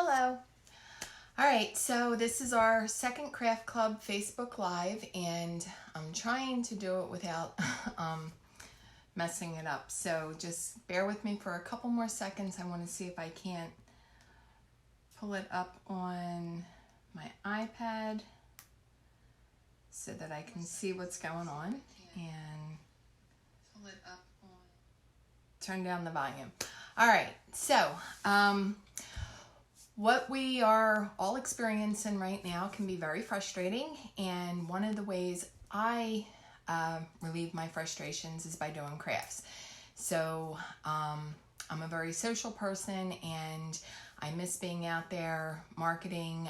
Hello. All right, so this is our second Craft Club Facebook Live, and I'm trying to do it without messing it up. So just bear with me for a couple more seconds. I want to see if I can't pull it up on my iPad so that I can see what's going on and pull it up on. Turn down the volume. All right, so what we are all experiencing right now can be very frustrating, and one of the ways I relieve my frustrations is by doing crafts. So I'm a very social person, and I miss being out there marketing,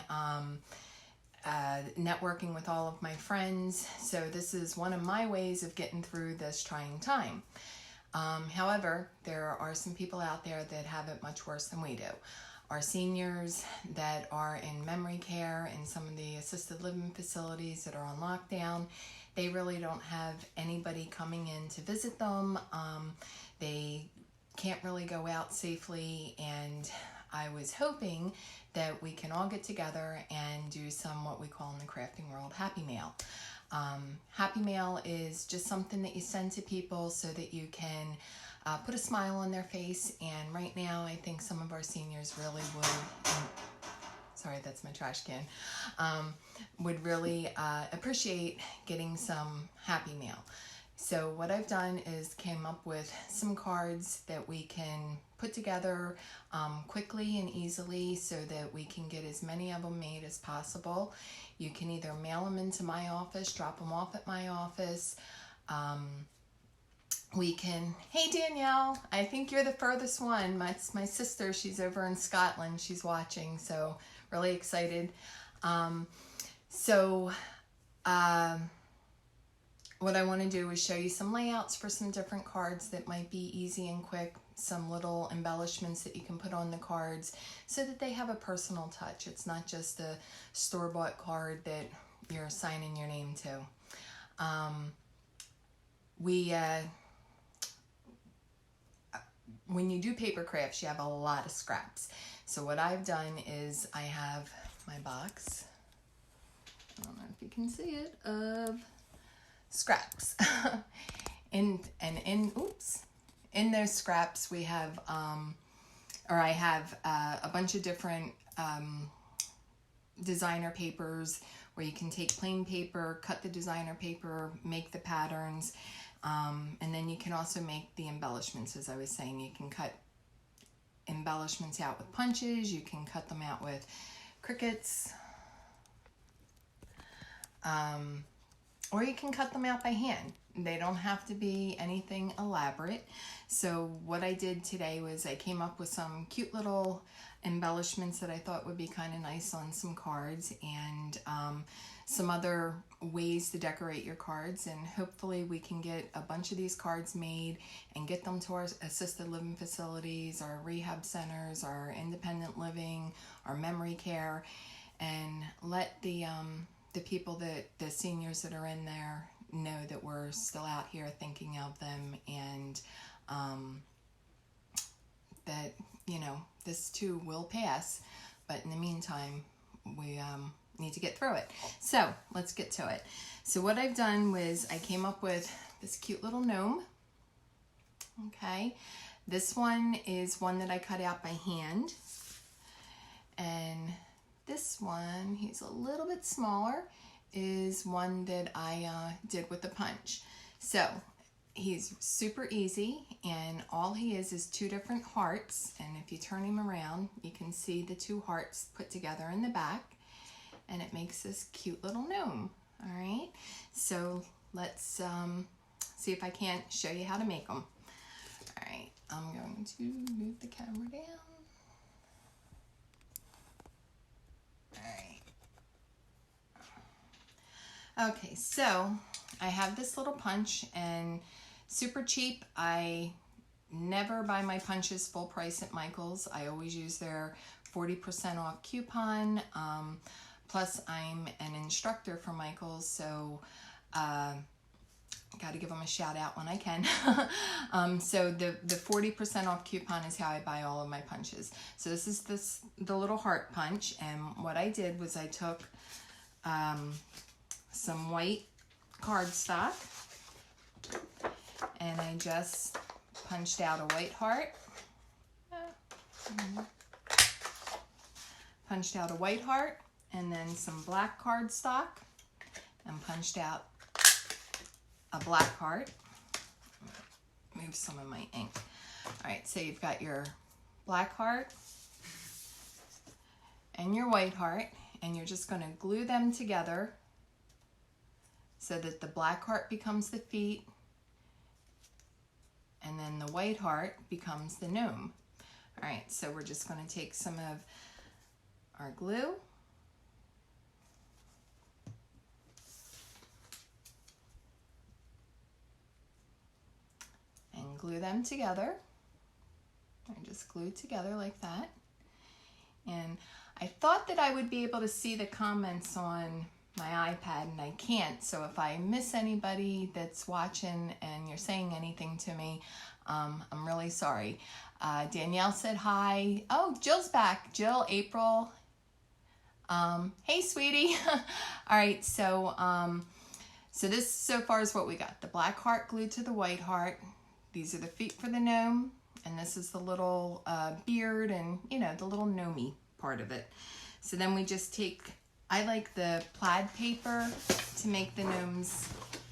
networking with all of my friends. So this is one of my ways of getting through this trying time. However, there are some people out there that have it much worse than we do. Our seniors that are in memory care and some of the assisted living facilities that are on lockdown, they really don't have anybody coming in to visit them. They can't really go out safely, and I was hoping that we can all get together and do some what we call in the crafting world Happy Mail. Happy Mail is just something that you send to people so that you can put a smile on their face, and right now I think some of our seniors really would, sorry, that's my trash can, would really appreciate getting some Happy Mail. So what I've done is came up with some cards that we can put together quickly and easily so that we can get as many of them made as possible. You can either mail them into my office, drop them off at my office. We can, hey Danielle, I think you're the furthest one. My sister, she's over in Scotland, she's watching, so really excited. What I want to do is show you some layouts for some different cards that might be easy and quick, some little embellishments that you can put on the cards so that they have a personal touch. It's not just a store-bought card that you're signing your name to. When you do paper crafts, you have a lot of scraps. So what I've done is I have my box, I don't know if you can see it, of scraps. in those scraps we have, I have a bunch of different designer papers where you can take plain paper, cut the designer paper, make the patterns, and then you can also make the embellishments. As I was saying, you can cut embellishments out with punches, you can cut them out with crickets, or you can cut them out by hand. They don't have to be anything elaborate. So what I did today was I came up with some cute little embellishments that I thought would be kind of nice on some cards, and some other ways to decorate your cards, and hopefully we can get a bunch of these cards made and get them to our assisted living facilities, our rehab centers, our independent living, our memory care, and let the people, the seniors that are in there, know that we're still out here thinking of them, and that, you know, this too will pass, but in the meantime we need to get through it. So let's get to it. So what I've done was I came up with this cute little gnome. Okay, this one is one that I cut out by hand, and this one, he's a little bit smaller, is one that I did with the punch. So he's super easy, and all he is two different hearts, and if you turn him around you can see the two hearts put together in the back, and it makes this cute little gnome. All right, so let's see if I can't show you how to make them. All right, I'm going to move the camera down. Okay, so I have this little punch, and super cheap. I never buy my punches full price at Michael's. I always use their 40% off coupon. Plus I'm an instructor for Michael's, so Got to give them a shout out when I can. So the 40% off coupon is how I buy all of my punches. So this is the little heart punch, and what I did was I took some white cardstock and I just punched out a white heart. Punched out a white heart, and then some black cardstock and punched out a black heart. Move some of my ink. All right, so you've got your black heart and your white heart, and you're just going to glue them together so that the black heart becomes the feet and then the white heart becomes the gnome. All right, so we're just going to take some of our glue and glue them together. I just glue together like that. And I thought that I would be able to see the comments on my iPad, and I can't. So if I miss anybody that's watching and you're saying anything to me, I'm really sorry. Danielle said hi. Oh, Jill's back. Jill, April. Hey, sweetie. All right, so this so far is what we got. The black heart glued to the white heart. These are the feet for the gnome, and this is the little beard and, you know, the little gnomey part of it. So then we just take, I like the plaid paper to make the gnomes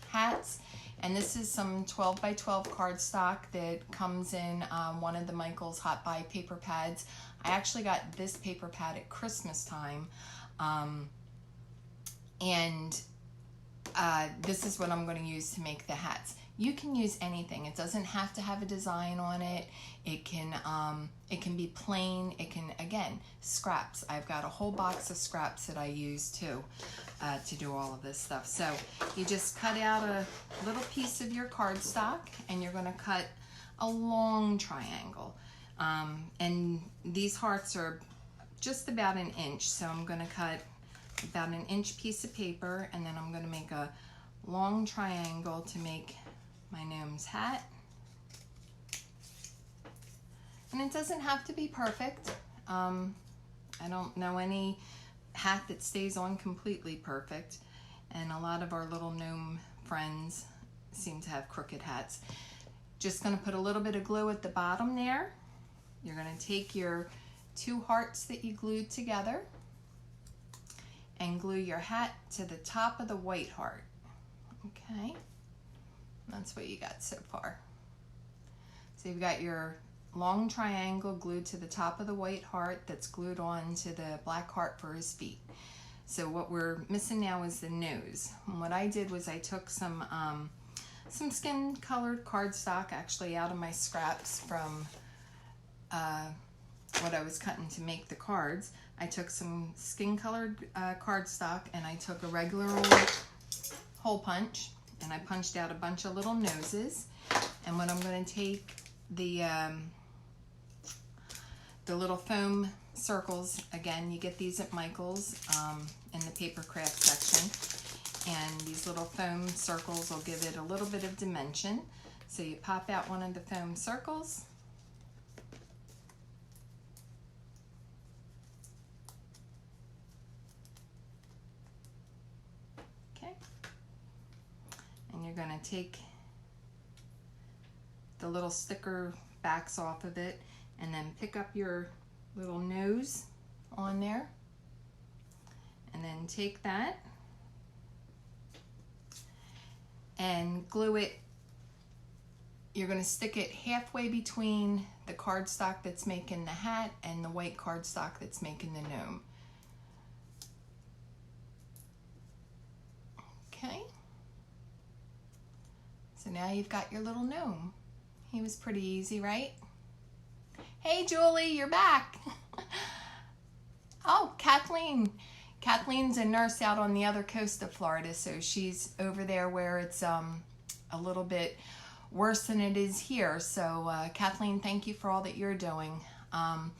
hats, and this is some 12 by 12 cardstock that comes in one of the Michaels Hot Buy paper pads. I actually got this paper pad at Christmas time, and this is what I'm going to use to make the hats. You can use anything. It doesn't have to have a design on it. It can be plain. It can, again, scraps. I've got a whole box of scraps that I use too to do all of this stuff. So you just cut out a little piece of your cardstock, and you're going to cut a long triangle. And these hearts are just about an inch, so I'm going to cut about an inch piece of paper, and then I'm going to make a long triangle to make my gnome's hat. And it doesn't have to be perfect. I don't know any hat that stays on completely perfect, and a lot of our little gnome friends seem to have crooked hats. Just going to put a little bit of glue at the bottom there. You're going to take your two hearts that you glued together and glue your hat to the top of the white heart. Okay, that's what you got so far. So you've got your long triangle glued to the top of the white heart that's glued on to the black heart for his feet. So what we're missing now is the nose. And what I did was I took some skin colored cardstock actually out of my scraps from what I was cutting to make the cards. I took some skin colored cardstock, and I took a regular old hole punch, and I punched out a bunch of little noses. And what I'm going to take the little foam circles, again, you get these at Michael's in the paper craft section, and these little foam circles will give it a little bit of dimension. So you pop out one of the foam circles, okay, and you're going to take the little sticker backs off of it, and then pick up your little nose on there, and then take that and glue it. You're going to stick it halfway between the cardstock that's making the hat and the white cardstock that's making the gnome. Okay, so now you've got your little gnome. He was pretty easy, right? Hey, Julie, you're back. Oh, Kathleen. Kathleen's a nurse out on the other coast of Florida, so she's over there where it's a little bit worse than it is here. So, Kathleen, thank you for all that you're doing. All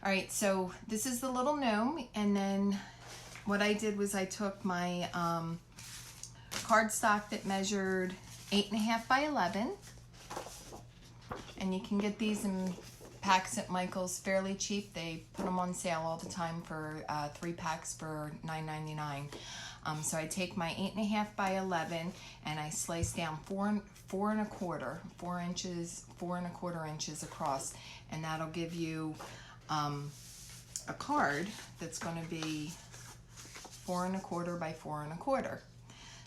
right, so this is the little gnome, and then what I did was I took my cardstock that measured 8.5 by 11. And you can get these in packs at Michael's fairly cheap. They put them on sale all the time for 3 packs for $9.99. So I take my 8.5 by 11 and I slice down 4 1/4 inches across, and that'll give you a card that's going to be 4 1/4 by 4 1/4.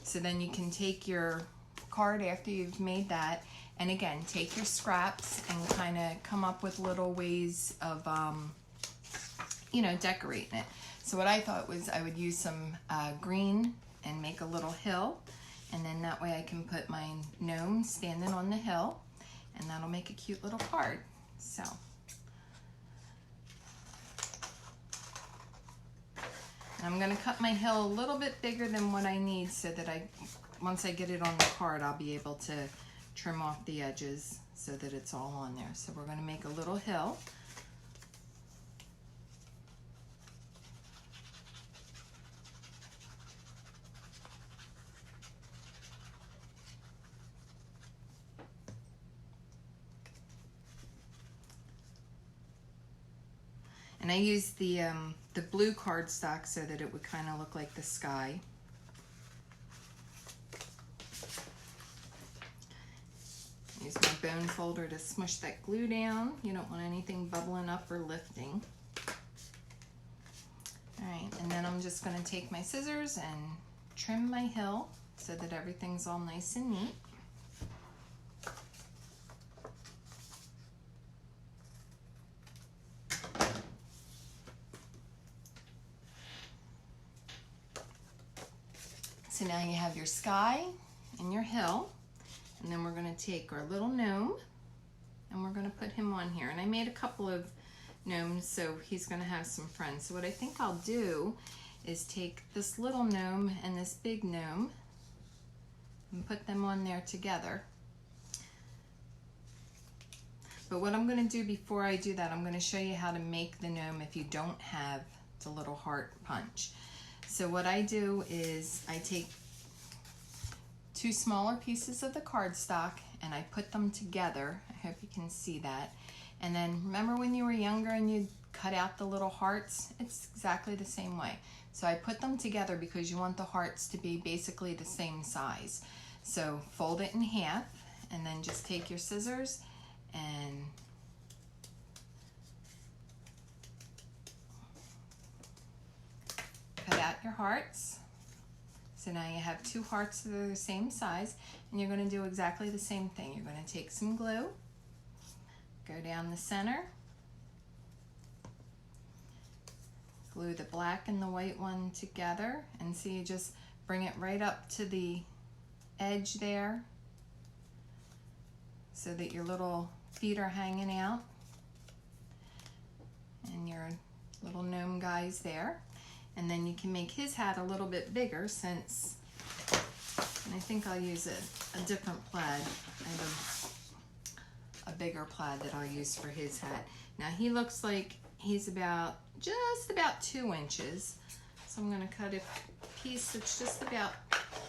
So then you can take your card after you've made that, and again, take your scraps and kind of come up with little ways of, decorating it. So what I thought was I would use some green and make a little hill, and then that way I can put my gnome standing on the hill, and that'll make a cute little card. So. I'm going to cut my hill a little bit bigger than what I need so that once I get it on the card, I'll be able to trim off the edges so that it's all on there. So we're going to make a little hill. And I used the blue cardstock so that it would kind of look like the sky. Use my bone folder to smush that glue down. You don't want anything bubbling up or lifting. All right, and then I'm just going to take my scissors and trim my hill so that everything's all nice and neat. So now you have your sky and your hill, and then we're going to take our little gnome and we're going to put him on here. And I made a couple of gnomes, so he's going to have some friends. So what I think I'll do is take this little gnome and this big gnome and put them on there together. But what I'm going to do before I do that, I'm going to show you how to make the gnome if you don't have the little heart punch. So what I do is I take 2 smaller pieces of the cardstock and I put them together. I hope you can see that. And then remember when you were younger and you cut out the little hearts? It's exactly the same way. So I put them together because you want the hearts to be basically the same size. So fold it in half and then just take your scissors and cut out your hearts. So now you have 2 hearts that are the same size, and you're going to do exactly the same thing. You're going to take some glue, go down the center, glue the black and the white one together, and see, you just bring it right up to the edge there so that your little feet are hanging out and your little gnome guy's there. And then you can make his hat a little bit bigger since, and I think I'll use a different plaid. I have a bigger plaid that I'll use for his hat. Now he looks like he's just about 2 inches. So I'm going to cut a piece that's just about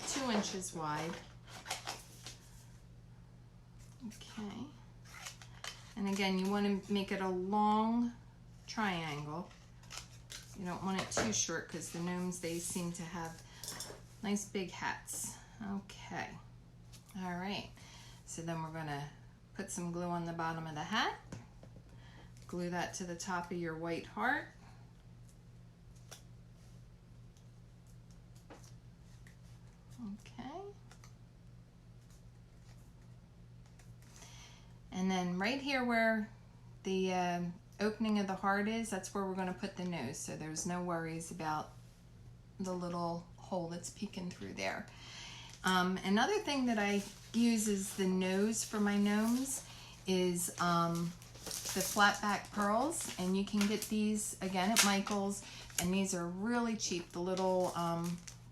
2 inches wide. Okay. And again, you want to make it a long triangle. You don't want it too short because the gnomes, they seem to have nice big hats. Okay. All right. So then we're going to put some glue on the bottom of the hat. Glue that to the top of your white heart. Okay. And then right here where the opening of the heart is, that's where we're going to put the nose, so there's no worries about the little hole that's peeking through there. Another thing that I use is the nose for my gnomes is the flat back pearls, and you can get these again at Michael's, and these are really cheap. The little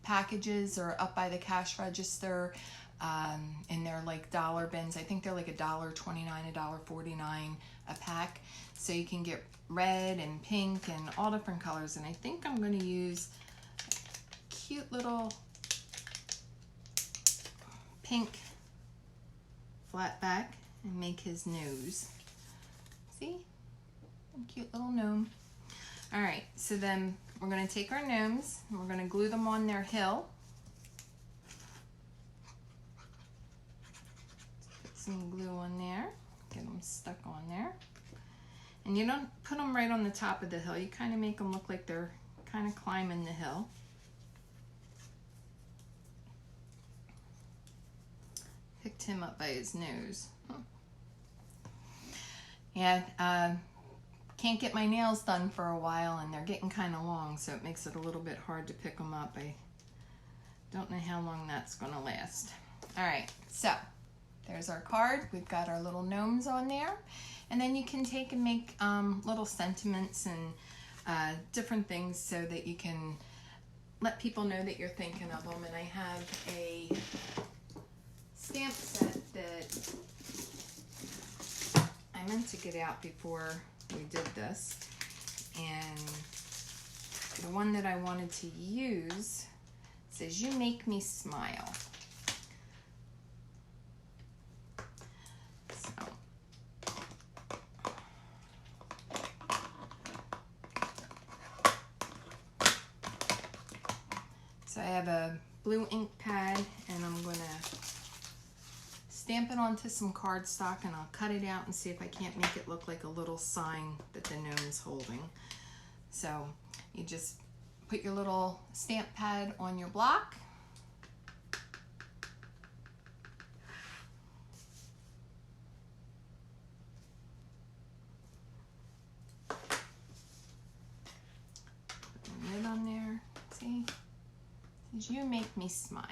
packages are up by the cash register, and they're like dollar bins. I think they're like $1.29, $1.49 a pack. So you can get red and pink and all different colors. And I think I'm going to use a cute little pink flat back and make his nose. See? Cute little gnome. All right, so then we're going to take our gnomes and we're going to glue them on their hill. Put some glue on there, get them stuck on there. And you don't put them right on the top of the hill. You kind of make them look like they're kind of climbing the hill. Picked him up by his nose. Yeah, can't get my nails done for a while and they're getting kind of long, so it makes it a little bit hard to pick them up. I don't know how long that's going to last. All right, so there's our card. We've got our little gnomes on there. And then you can take and make little sentiments and different things so that you can let people know that you're thinking of them. And I have a stamp set that I meant to get out before we did this. And the one that I wanted to use says, "You make me smile." So I have a blue ink pad and I'm going to stamp it onto some cardstock and I'll cut it out and see if I can't make it look like a little sign that the gnome's holding. So you just put your little stamp pad on your block. Put the lid on there, see? You make me smile.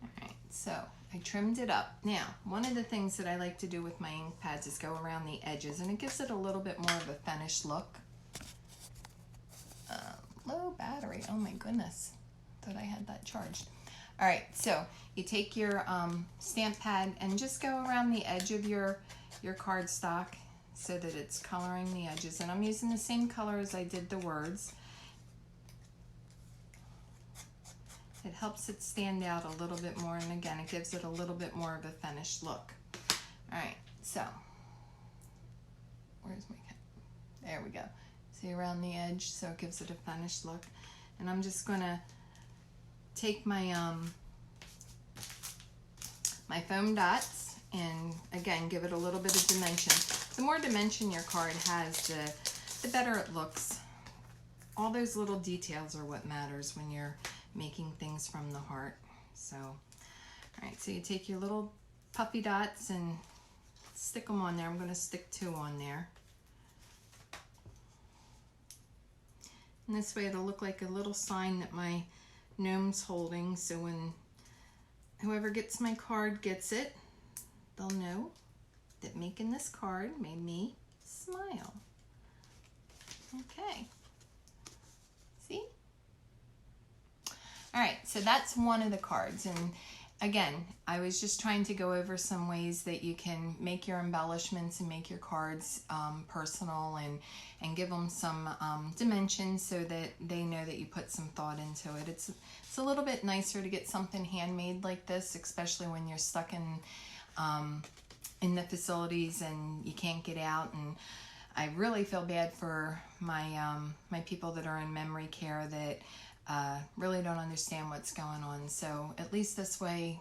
Alright, so I trimmed it up. Now, one of the things that I like to do with my ink pads is go around the edges, and it gives it a little bit more of a finished look. Low battery, oh my goodness. Thought I had that charged. All right, so you take your stamp pad and just go around the edge of your cardstock so that it's coloring the edges. And I'm using the same color as I did the words. It helps it stand out a little bit more, and again, it gives it a little bit more of a finished look. All right, so where's my cat? There we go. See, around the edge, so it gives it a finished look. And I'm just gonna take my my foam dots and again give it a little bit of dimension. The more dimension your card has, the better it looks. All those little details are what matters when you're making things from the heart. So, all right, so you take your little puffy dots and stick them on there. I'm going to stick 2 on there. And this way it'll look like a little sign that my gnome's holding, so when whoever gets my card gets it, they'll know that making this card made me smile. Okay. See? All right, so that's one of the cards. And again, I was just trying to go over some ways that you can make your embellishments and make your cards personal and give them some dimension so that they know that you put some thought into it. It's a little bit nicer to get something handmade like this, especially when you're stuck in the facilities and you can't get out. And I really feel bad for my my people that are in memory care that really don't understand what's going on. So at least this way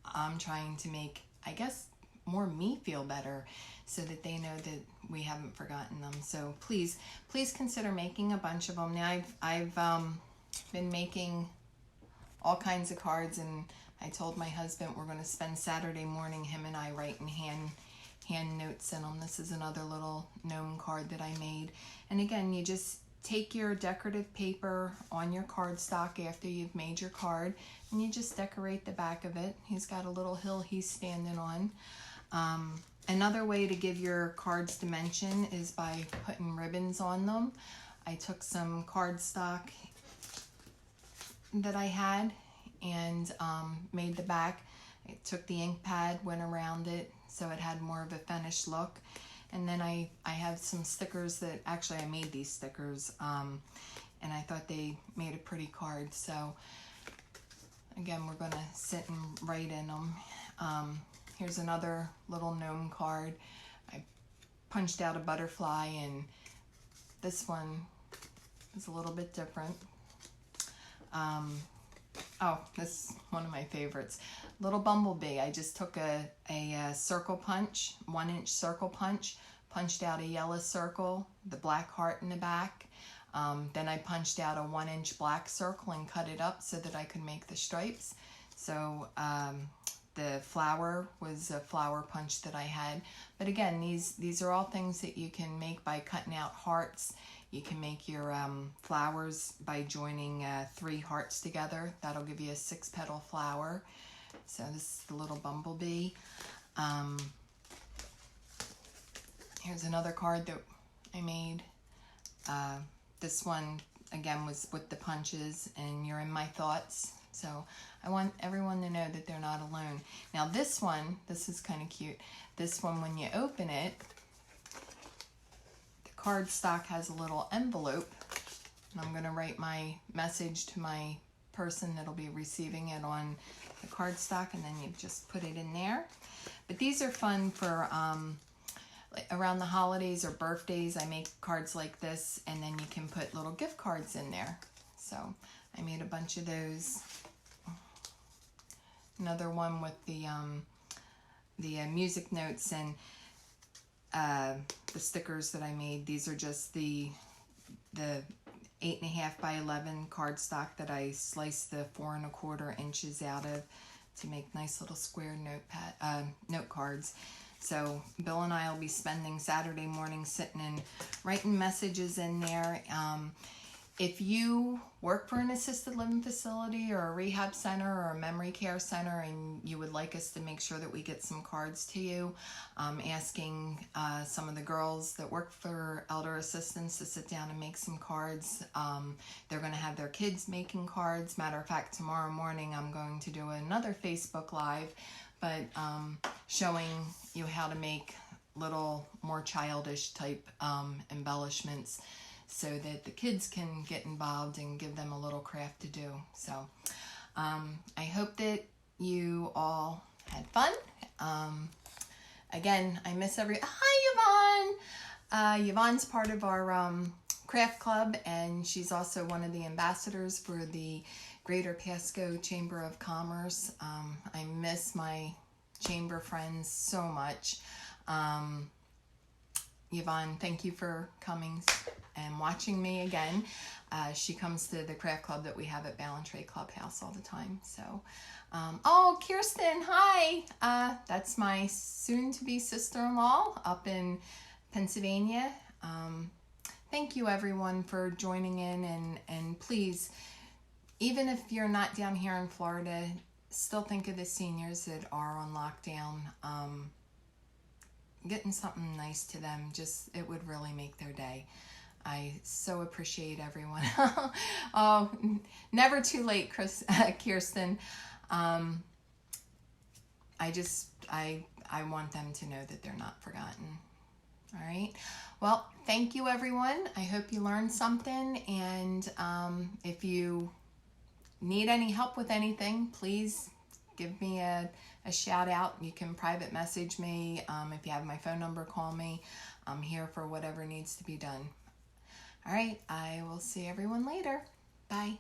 I'm trying to make, I guess, more me feel better so that they know that we haven't forgotten them. So please consider making a bunch of them. Now I've been making all kinds of cards, and I told my husband we're going to spend Saturday morning, him and I, writing hand notes in them. This is another little gnome card that I made. And again, you just take your decorative paper on your cardstock after you've made your card, and you just decorate the back of it. He's got a little hill he's standing on. Another way to give your cards dimension is by putting ribbons on them. I took some cardstock that I had and made the back I took the ink pad, went around it so it had more of a finished look. And then I have some stickers that, actually I made these stickers, and I thought they made a pretty card. So again, we're gonna sit and write in them. Here's another little gnome card. I punched out a butterfly, and this one is a little bit different. Oh, this is one of my favorites. Little bumblebee. I just took a circle punch, 1-inch circle punch, punched out a yellow circle, the black heart in the back. Then I punched out a 1-inch black circle and cut it up so that I could make the stripes. So the flower was a flower punch that I had. But again, these are all things that you can make by cutting out hearts. You can make your flowers by joining 3 hearts together. That'll give you a 6-petal flower. So this is the little bumblebee. Here's another card that I made. This one, again, was with the punches, and you're in my thoughts. So I want everyone to know that they're not alone. Now this one, this is kind of cute. This one, when you open it, cardstock has a little envelope, and I'm going to write my message to my person that'll be receiving it on the cardstock, and then you just put it in there. But these are fun for around the holidays or birthdays. I make cards like this, and then you can put little gift cards in there. So I made a bunch of those. Another one with the music notes and the stickers that I made. These are just the 8.5 by 11 cardstock that I sliced the 4 1/4 inches out of to make nice little square note cards. So Bill and I will be spending Saturday morning sitting and writing messages in there. If you work for an assisted living facility or a rehab center or a memory care center, and you would like us to make sure that we get some cards to you, asking some of the girls that work for elder assistants to sit down and make some cards. They're going to have their kids making cards. Matter of fact, tomorrow morning I'm going to do another Facebook Live, but showing you how to make little more childish type embellishments, so that the kids can get involved and give them a little craft to do. So I hope that you all had fun. Again, I miss Hi, Yvonne! Yvonne's part of our craft club, and she's also one of the ambassadors for the Greater Pasco Chamber of Commerce. I miss my chamber friends so much. Yvonne, thank you for coming and watching me again. She comes to the craft club that we have at Ballantrae Clubhouse all the time. So, oh, Kirsten, hi. That's my soon-to-be sister-in-law up in Pennsylvania. Thank you, everyone, for joining in. And please, even if you're not down here in Florida, still think of the seniors that are on lockdown. Getting something nice to them, it would really make their day. I so appreciate everyone. Oh, never too late, Kirsten. I want them to know that they're not forgotten. All right. Well, thank you, everyone. I hope you learned something. And if you need any help with anything, please give me a shout out. You can private message me. If you have my phone number, call me. I'm here for whatever needs to be done. All right, I will see everyone later. Bye.